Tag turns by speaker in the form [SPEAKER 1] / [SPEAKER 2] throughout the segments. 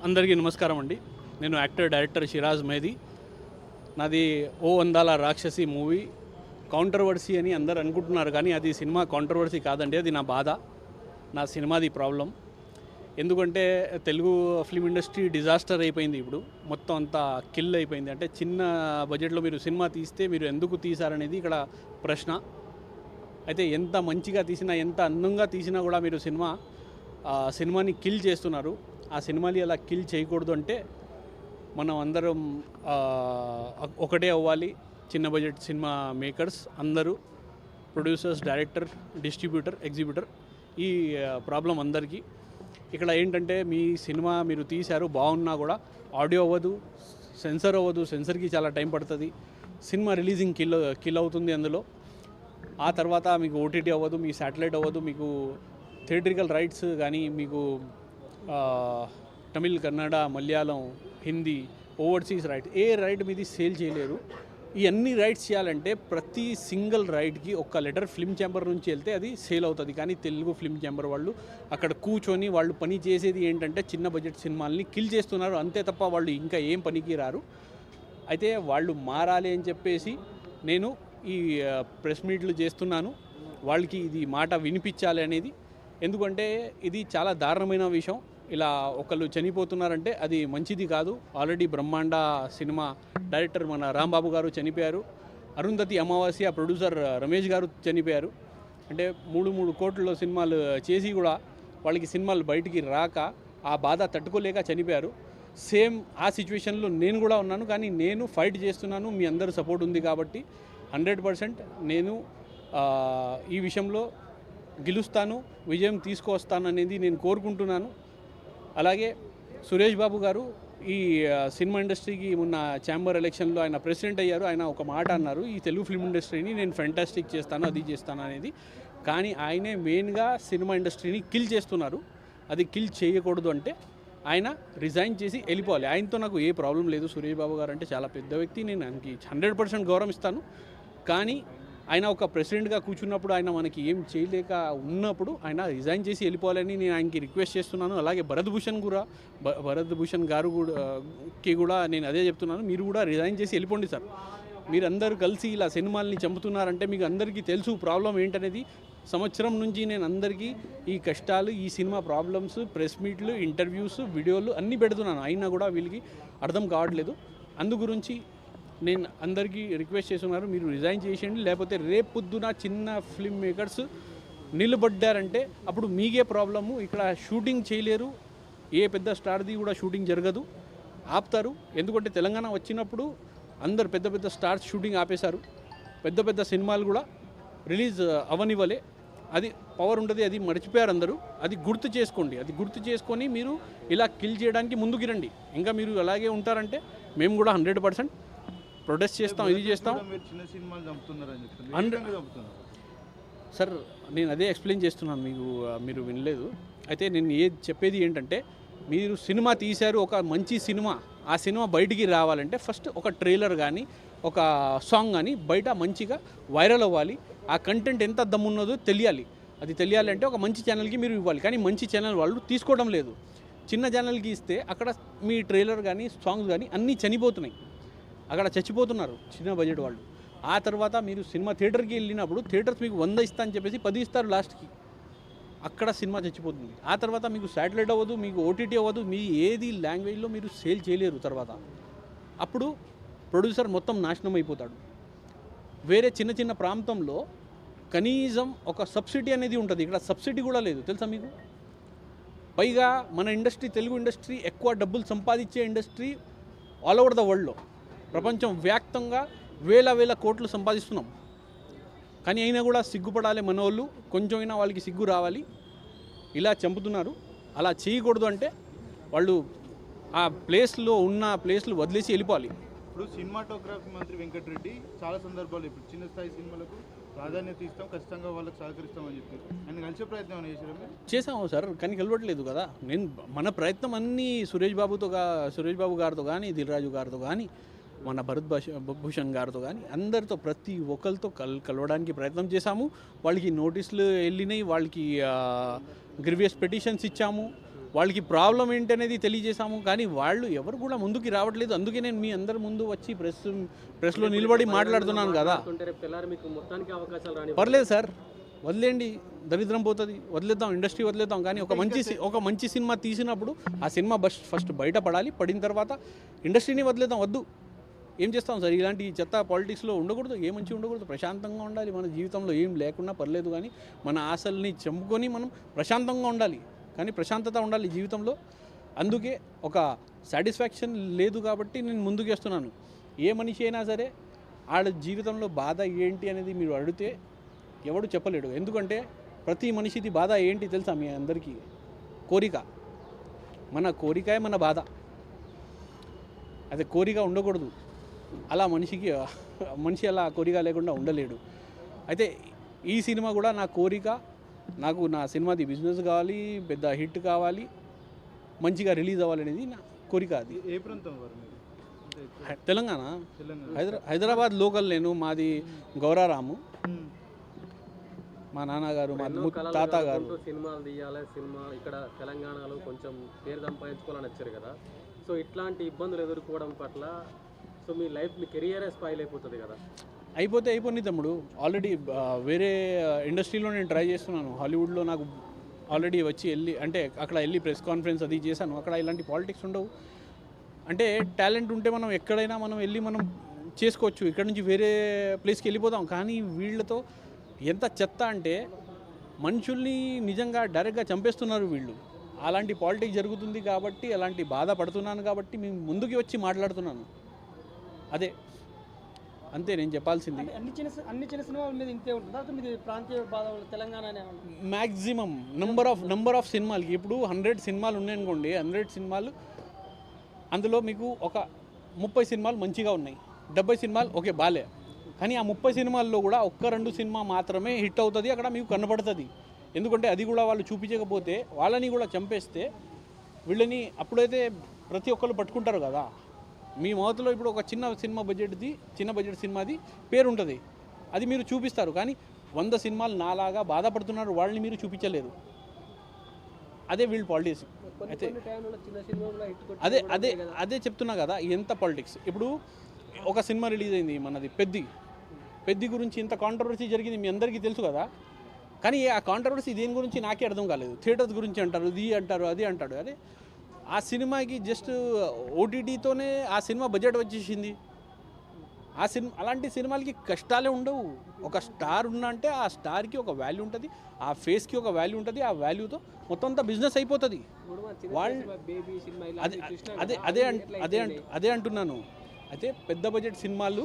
[SPEAKER 1] అందరికీ నమస్కారం అండి. నేను యాక్టర్ డైరెక్టర్ షిరాజ్ మేది. నాది ఓ అందాల రాక్షసి మూవీ కాంట్రవర్సీ అని అందరు అనుకుంటున్నారు, కానీ అది సినిమా కాంట్రవర్సీ కాదండి. అది నా బాధ, నా సినిమాది ప్రాబ్లం. ఎందుకంటే తెలుగు ఫిల్మ్ ఇండస్ట్రీ డిజాస్టర్ అయిపోయింది. ఇప్పుడు మొత్తం అంతా కిల్ అయిపోయింది. అంటే చిన్న బడ్జెట్లో మీరు సినిమా తీస్తే మీరు ఎందుకు తీశారనేది ఇక్కడ ప్రశ్న. అయితే ఎంత మంచిగా తీసినా, ఎంత అందంగా తీసినా కూడా మీరు సినిమాని కిల్ చేస్తున్నారు. ఆ సినిమాని అలా కిల్ చేయకూడదు అంటే మనం అందరం ఒకటే అవ్వాలి. చిన్న బడ్జెట్ సినిమా మేకర్స్ అందరూ, ప్రొడ్యూసర్స్, డైరెక్టర్, డిస్ట్రిబ్యూటర్, ఎగ్జిబ్యూటర్, ఈ ప్రాబ్లం అందరికీ. ఇక్కడ ఏంటంటే మీ సినిమా మీరు తీశారు, బాగున్నా కూడా ఆడియో అవ్వదు, సెన్సర్ అవ్వదు. సెన్సర్కి చాలా టైం పడుతుంది. సినిమా రిలీజింగ్ కిల్ అవుతుంది అందులో. ఆ తర్వాత మీకు ఓటీటీ అవ్వదు, మీ శాటిలైట్ అవ్వదు, మీకు థియేట్రికల్ రైట్స్ కానీ మీకు తమిళ్, కన్నడ, మలయాళం, హిందీ, ఓవర్సీస్ రైట్ ఏ రైట్ మీది సేల్ చేయలేరు. ఈ అన్ని రైట్స్ చేయాలంటే ప్రతి సింగిల్ రైట్కి ఒక లెటర్ ఫిల్మ్ ఛాంబర్ నుంచి వెళ్తే అది సేల్ అవుతుంది. కానీ తెలుగు ఫిల్మ్ ఛాంబర్ వాళ్ళు అక్కడ కూర్చొని వాళ్ళు పని చేసేది ఏంటంటే చిన్న బడ్జెట్ సినిమాల్ని కిల్ చేస్తున్నారు, అంతే తప్ప వాళ్ళు ఇంకా ఏం పనికి రారు. అయితే వాళ్ళు మారాలి అని చెప్పేసి నేను ఈ ప్రెస్ మీట్లు చేస్తున్నాను. వాళ్ళకి ఇది మాట వినిపించాలి అనేది. ఎందుకంటే ఇది చాలా దారుణమైన విషయం. ఇలా ఒకళ్ళు చనిపోతున్నారంటే అది మంచిది కాదు. ఆల్రెడీ బ్రహ్మాండ సినిమా డైరెక్టర్ మన రాంబాబు గారు చనిపోయారు. అరుంధతి అమావాస్య ప్రొడ్యూసర్ రమేష్ గారు చనిపోయారు. అంటే 3 కోట్ల సినిమాలు చేసి కూడా వాళ్ళకి సినిమాలు బయటికి రాక ఆ బాధ తట్టుకోలేక చనిపోయారు. సేమ్ ఆ సిచ్యువేషన్లో నేను కూడా ఉన్నాను, కానీ నేను ఫైట్ చేస్తున్నాను. మీ అందరూ సపోర్ట్ ఉంది కాబట్టి 100% నేను ఈ విషయంలో గెలుస్తాను, విజయం తీసుకొస్తాను అనేది నేను కోరుకుంటున్నాను. అలాగే సురేష్ బాబు గారు ఈ సినిమా ఇండస్ట్రీకి మొన్న ఛాంబర్ ఎలక్షన్లో ఆయన ప్రెసిడెంట్ అయ్యారు. ఆయన ఒక మాట అన్నారు, ఈ తెలుగు ఫిల్మ్ ఇండస్ట్రీని నేను ఫెంటాస్టిక్ చేస్తాను, అది చేస్తాను అనేది. కానీ ఆయనే మెయిన్గా సినిమా ఇండస్ట్రీని కిల్ చేస్తున్నారు. అది కిల్ చేయకూడదు అంటే ఆయన రిజైన్ చేసి వెళ్ళిపోవాలి. ఆయనతో నాకు ఏ ప్రాబ్లం లేదు. సురేష్ బాబు గారు అంటే చాలా పెద్ద వ్యక్తి, నేను ఆయనకి 100% గౌరవం ఇస్తాను. కానీ ఆయన ఒక ప్రెసిడెంట్గా కూర్చున్నప్పుడు, ఆయన మనకి ఏం చేయలేక ఉన్నప్పుడు ఆయన రిజైన్ చేసి వెళ్ళిపోవాలని నేను ఆయనకి రిక్వెస్ట్ చేస్తున్నాను. అలాగే భరత్ భూషణ్ గారు కూడా నేను అదే చెప్తున్నాను, మీరు కూడా రిజైన్ చేసి వెళ్ళిపోండి సార్. మీరందరూ కలిసి ఇలా సినిమాల్ని చంపుతున్నారంటే మీకు అందరికీ తెలుసు ప్రాబ్లం ఏంటనేది. సంవత్సరం నుంచి నేను అందరికీ ఈ కష్టాలు, ఈ సినిమా ప్రాబ్లమ్స్, ప్రెస్ మీట్లు, ఇంటర్వ్యూస్, వీడియోలు అన్నీ పెడుతున్నాను. అయినా కూడా వీళ్ళకి అర్థం కావట్లేదు. అందు గురించి నేను అందరికీ రిక్వెస్ట్ చేస్తున్నారు, మీరు రిజైన్ చేసేయండి. లేకపోతే రేపు పొద్దున చిన్న ఫిల్మ్ మేకర్స్ నిలబడ్డారంటే అప్పుడు మీకే ప్రాబ్లము. ఇక్కడ షూటింగ్ చేయలేరు, ఏ పెద్ద స్టార్ది కూడా షూటింగ్ జరగదు, ఆపుతారు. ఎందుకంటే తెలంగాణ వచ్చినప్పుడు అందరు పెద్ద స్టార్స్ షూటింగ్ ఆపేశారు. పెద్ద సినిమాలు కూడా రిలీజ్ అవనివ్వలే. అది పవర్ ఉంటుంది, అది మర్చిపోయారు అందరూ. అది గుర్తు చేసుకోండి. అది గుర్తు చేసుకొని మీరు ఇలా కిల్ చేయడానికి ముందుకు రండి. ఇంకా మీరు అలాగే ఉంటారంటే మేము కూడా 100% ప్రొటెస్ట్ చేస్తాం, ఇది చేస్తాం. సార్ నేను అదే ఎక్స్ప్లెయిన్ చేస్తున్నాను, మీరు వినలేదు. అయితే నేను చెప్పేది ఏంటంటే, మీరు సినిమా తీశారు, ఒక మంచి సినిమా, ఆ సినిమా బయటికి రావాలంటే ఫస్ట్ ఒక ట్రైలర్ కానీ ఒక సాంగ్ కానీ బయట మంచిగా వైరల్ అవ్వాలి. ఆ కంటెంట్ ఎంత దమ్మున్నదో తెలియాలి. అది తెలియాలంటే ఒక మంచి ఛానల్కి మీరు ఇవ్వాలి. కానీ మంచి ఛానల్ వాళ్ళు తీసుకోవడం లేదు. చిన్న ఛానల్కి ఇస్తే అక్కడ మీ ట్రైలర్ కానీ సాంగ్స్ కానీ అన్నీ చనిపోతున్నాయి. అక్కడ చచ్చిపోతున్నారు చిన్న బడ్జెట్ వాళ్ళు. ఆ తర్వాత మీరు సినిమా థియేటర్కి వెళ్ళినప్పుడు థియేటర్స్ మీకు 100 ఇస్తా అని చెప్పేసి 10 ఇస్తారు లాస్ట్కి. అక్కడ సినిమా చచ్చిపోతుంది. ఆ తర్వాత మీకు శాటిలైట్ అవ్వదు, మీకు ఓటీటీ అవ్వదు, మీ ఏది లాంగ్వేజ్లో మీరు సేల్ చేయలేరు. తర్వాత అప్పుడు ప్రొడ్యూసర్ మొత్తం నాశనం అయిపోతాడు. వేరే చిన్న ప్రాంతంలో కనీసం ఒక సబ్సిడీ అనేది ఉంటుంది, ఇక్కడ సబ్సిడీ కూడా లేదు, తెలుసా మీకు? పైగా మన ఇండస్ట్రీ, తెలుగు ఇండస్ట్రీ ఎక్కువ డబ్బులు సంపాదించే ఇండస్ట్రీ ఆల్ ఓవర్ ద వరల్డ్లో, ప్రపంచం వ్యాప్తంగా వేల కోట్లు సంపాదిస్తున్నాం. కానీ అయినా కూడా సిగ్గుపడాలి మన వాళ్ళు. కొంచెమైనా వాళ్ళకి సిగ్గు రావాలి. ఇలా చంపుతున్నారు. అలా చేయకూడదు అంటే వాళ్ళు ఆ ప్లేస్లో ఉన్న ప్లేస్లు వదిలేసి వెళ్ళిపోవాలి.
[SPEAKER 2] ఇప్పుడు సినిమాటోగ్రఫీ మంత్రి వెంకటరెడ్డి చాలా సందర్భాలు ఇప్పుడు చిన్న స్థాయి సినిమాలకు ప్రాధాన్యత ఇస్తాం, ఖచ్చితంగా వాళ్ళకి సహకరిస్తామని చెప్పారు. ఆయన కలిసే ప్రయత్నం ఏమైనా చేశారా?
[SPEAKER 1] చేసాము సార్, కానీ కలవట్లేదు కదా. మన ప్రయత్నం అన్నీ సురేష్ బాబు గారితో కానీ, దిల్ రాజు గారితో కానీ, మన భరత్ భూషణ్ గారితో కానీ అందరితో ప్రతి ఒక్కరితో కలవడానికి ప్రయత్నం చేశాము. వాళ్ళకి నోటీసులు వెళ్ళినాయి, వాళ్ళకి గ్రీవియస్ పిటిషన్స్ ఇచ్చాము. వాళ్ళకి ప్రాబ్లం ఏంటనేది తెలియజేశాము. కానీ వాళ్ళు ఎవరు కూడా ముందుకు రావట్లేదు. అందుకే నేను మీ అందరి ముందు వచ్చి ప్రెస్లో నిలబడి మాట్లాడుతున్నాను కదా. పర్లేదు సార్, వదిలేండి, దరిద్రం పోతుంది, వదిలేద్దాం, ఇండస్ట్రీ వదిలేద్దాం. కానీ ఒక మంచి సినిమా తీసినప్పుడు ఆ సినిమా ఫస్ట్ బయటపడాలి. పడిన తర్వాత ఇండస్ట్రీని వదిలేద్దాం. వద్దు, ఏం చేస్తాం సార్? ఇలాంటి చెత్త పాలిటిక్స్లో ఉండకూడదు, ఏ మంచి ఉండకూడదు. ప్రశాంతంగా ఉండాలి. మన జీవితంలో ఏం లేకున్నా పర్లేదు, కానీ మన ఆశల్ని చంపుకొని మనం ప్రశాంతంగా ఉండాలి. కానీ ప్రశాంతత ఉండాలి జీవితంలో. అందుకే ఒక సాటిస్ఫాక్షన్ లేదు కాబట్టి నేను ముందుకు వస్తున్నాను. ఏ మనిషి అయినా సరే ఆడ జీవితంలో బాధ ఏంటి అనేది మీరు అడిగితే ఎవడు చెప్పలేడు. ఎందుకంటే ప్రతి మనిషిది బాధ ఏంటి తెలుసా మీ అందరికీ? కోరిక. మన కోరికే మన బాధ. అదే కోరిక ఉండకూడదు. అలా మనిషి అలా కోరిక లేకుండా ఉండలేడు. అయితే ఈ సినిమా కూడా నా కోరిక. నాకు నా సినిమాది బిజినెస్ కావాలి, పెద్ద హిట్ కావాలి, మంచిగా రిలీజ్ అవ్వాలనేది నా కోరిక. అది
[SPEAKER 2] ఏ ప్రాంతం వారు మీరు?
[SPEAKER 1] తెలంగాణ, హైదరాబాద్ లోకల్. నేను మాది గౌరారాము. మా నాన్నగారు, మా తాత గారు
[SPEAKER 3] సినిమాలు తీయాలి, సినిమా ఇక్కడ తెలంగాణలో కొంచెం పేరు సంపాదించుకోవాలని వచ్చారు కదా. సో ఇట్లాంటి ఇబ్బందులు ఎదుర్కోవడం పట్ల సో మీ లైఫ్, మీ కెరియరే స్పాయిల్ అయిపోతుంది కదా.
[SPEAKER 1] అయిపోయింది తమ్ముడు. ఆల్రెడీ వేరే ఇండస్ట్రీలో నేను ట్రై చేస్తున్నాను. హాలీవుడ్లో నాకు ఆల్రెడీ అంటే అక్కడ వెళ్ళి ప్రెస్ కాన్ఫరెన్స్ అది చేశాను. అక్కడ ఇలాంటి పాలిటిక్స్ ఉండవు. అంటే టాలెంట్ ఉంటే మనం ఎక్కడైనా మనం చేసుకోవచ్చు. ఇక్కడ నుంచి వేరే ప్లేస్కి వెళ్ళిపోతాం. కానీ వీళ్ళతో ఎంత చెత్త అంటే మనుషుల్ని నిజంగా డైరెక్ట్గా చంపేస్తున్నారు వీళ్ళు. అలాంటి పాలిటిక్స్ జరుగుతుంది కాబట్టి, అలాంటి బాధపడుతున్నాను కాబట్టి మేము ముందుకు వచ్చి మాట్లాడుతున్నాను. అదే, అంతే నేను చెప్పాల్సింది.
[SPEAKER 4] అన్ని చిన్న సినిమాల మీద ఇంతే ఉంటుందా? మీది ప్రాంతీయ బాధ తెలంగాణ
[SPEAKER 1] మ్యాక్సిమం నంబర్ ఆఫ్ సినిమాలకి ఇప్పుడు 100 సినిమాలు ఉన్నాయనుకోండి. 100 సినిమాలు అందులో మీకు ఒక 30 సినిమాలు మంచిగా ఉన్నాయి, 70 సినిమాలు ఓకే బాలే. కానీ ఆ 30 సినిమాల్లో కూడా 1-2 సినిమా మాత్రమే హిట్ అవుతుంది. అక్కడ మీకు కనపడుతుంది. ఎందుకంటే అది కూడా వాళ్ళు చూపించకపోతే వాళ్ళని కూడా చంపేస్తే వీళ్ళని అప్పుడైతే ప్రతి ఒక్కరు పట్టుకుంటారు కదా. మీ మౌత్లో ఇప్పుడు ఒక చిన్న బడ్జెట్ సినిమాది పేరు ఉంటుంది, అది మీరు చూపిస్తారు. కానీ 100 సినిమాలు నాలాగా బాధపడుతున్నారు, వాళ్ళని మీరు చూపించలేదు. అదే వీళ్ళు పాలిటిక్స్. అయితే అదే చెప్తున్నా కదా, ఎంత పాలిటిక్స్. ఇప్పుడు ఒక సినిమా రిలీజ్ అయింది మనది పెద్ది గురించి ఇంత కాంట్రవర్సీ జరిగింది, మీ అందరికీ తెలుసు కదా. కానీ ఆ కాంట్రవర్సీ దేని గురించి నాకే అర్థం కాలేదు. థియేటర్స్ గురించి అంటారు, అది అంటాడు. అదే ఆ సినిమాకి జస్ట్ ఓటీటీతోనే ఆ సినిమా బడ్జెట్ వచ్చేసింది. అలాంటి సినిమాలకి కష్టాలే ఉండవు. ఒక స్టార్ అంటే ఆ స్టార్కి ఒక వాల్యూ ఉంటుంది, ఆ ఫేస్కి ఒక వాల్యూ ఉంటుంది. ఆ వాల్యూతో మొత్తం అంతా బిజినెస్ అయిపోతుంది. వాళ్ళు అదే అంటున్నాను. అయితే పెద్ద బడ్జెట్ సినిమాలు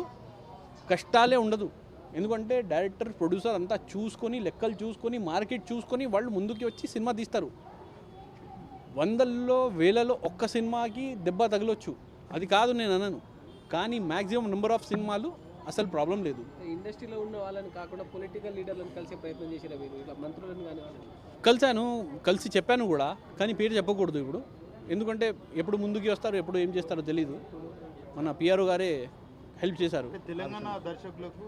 [SPEAKER 1] కష్టాలే ఉండదు. ఎందుకంటే డైరెక్టర్, ప్రొడ్యూసర్ అంతా చూసుకొని, లెక్కలు చూసుకొని, మార్కెట్ చూసుకొని వాళ్ళు ముందుకి వచ్చి సినిమా తీస్తారు. 100లో 1000లో ఒక్క సినిమాకి దెబ్బ తగలొచ్చు, అది కాదు నేను అనను. కానీ మ్యాక్సిమం నెంబర్ ఆఫ్ సినిమాలు అసలు ప్రాబ్లం లేదు.
[SPEAKER 4] ఇండస్ట్రీలో ఉన్న వాళ్ళని కాకుండా పొలిటికల్ లీడర్లను కలిసే ప్రయత్నం చేసినా మీరు? ఇలా మంత్రులను కానీ
[SPEAKER 1] కలిసి చెప్పాను కూడా, కానీ పేరు చెప్పకూడదు ఇప్పుడు. ఎందుకంటే ఎప్పుడు ముందుకు వస్తారు, ఎప్పుడు ఏం చేస్తారో తెలీదు. మన పిఆర్ఓ గారే హెల్ప్ చేశారు.
[SPEAKER 2] తెలంగాణ దర్శకులకు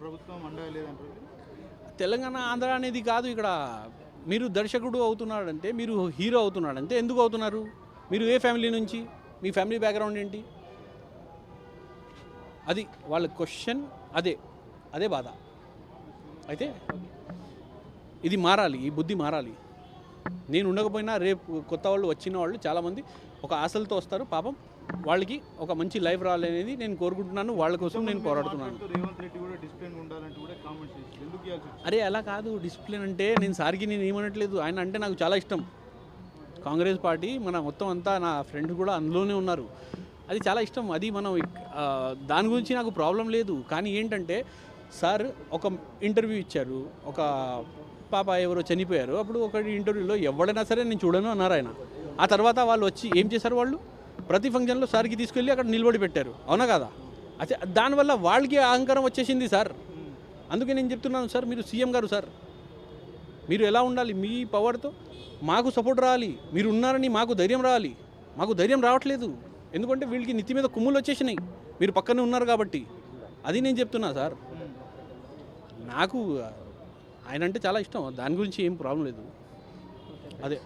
[SPEAKER 2] ప్రభుత్వం అండగా లేదంటారు.
[SPEAKER 1] తెలంగాణ ఆంధ్ర అనేది కాదు. ఇక్కడ మీరు దర్శకుడు అవుతున్నాడంటే, మీరు హీరో అవుతున్నాడంటే ఎందుకు అవుతున్నారు? మీరు ఏ ఫ్యామిలీ నుంచి, మీ ఫ్యామిలీ బ్యాక్గ్రౌండ్ ఏంటి? అది వాళ్ళ క్వశ్చన్. అదే బాధ. అయితే ఇది మారాలి, ఈ బుద్ధి మారాలి. నేను ఉండకపోయినా రేపు కొత్త వాళ్ళు వచ్చిన వాళ్ళు చాలామంది ఒక ఆశలతో వస్తారు. పాపం వాళ్ళకి ఒక మంచి లైఫ్ రావాలనేది నేను కోరుకుంటున్నాను. వాళ్ళ కోసం నేను పోరాడుతున్నాను. అరే అలా కాదు, డిసిప్లిన్ అంటే నేను సార్కి నేను ఏమనట్లేదు. ఆయన అంటే నాకు చాలా ఇష్టం. కాంగ్రెస్ పార్టీ మన మొత్తం అంతా, నా ఫ్రెండ్స్ కూడా అందులోనే ఉన్నారు. అది చాలా ఇష్టం. అది మనం దాని గురించి నాకు ప్రాబ్లం లేదు. కానీ ఏంటంటే సార్ ఒక ఇంటర్వ్యూ ఇచ్చారు, ఒక పాప ఎవరో చనిపోయారు. అప్పుడు ఒక ఇంటర్వ్యూలో ఎవడైనా సరే నేను చూడను అన్నారు ఆయన. ఆ తర్వాత వాళ్ళు వచ్చి ఏం చేశారు? వాళ్ళు ప్రతి ఫంక్షన్లో సార్కి తీసుకెళ్ళి అక్కడ నిలబడి పెట్టారు, అవునా కదా? అయితే దానివల్ల వాళ్ళకి అహంకారం వచ్చేసింది సార్. అందుకే నేను చెప్తున్నాను సార్, మీరు సీఎం గారు సార్, మీరు ఎలా ఉండాలి? మీ పవర్తో మాకు సపోర్ట్ రావాలి. మీరు ఉన్నారని మాకు ధైర్యం రావాలి. మాకు ధైర్యం రావట్లేదు. ఎందుకంటే వీళ్ళకి నెత్తి మీద కుమ్ములు వచ్చేసినాయి, మీరు పక్కనే ఉన్నారు కాబట్టి. అది నేను చెప్తున్నా సార్. నాకు ఆయన అంటే చాలా ఇష్టం, దాని గురించి ఏం ప్రాబ్లం లేదు. అదే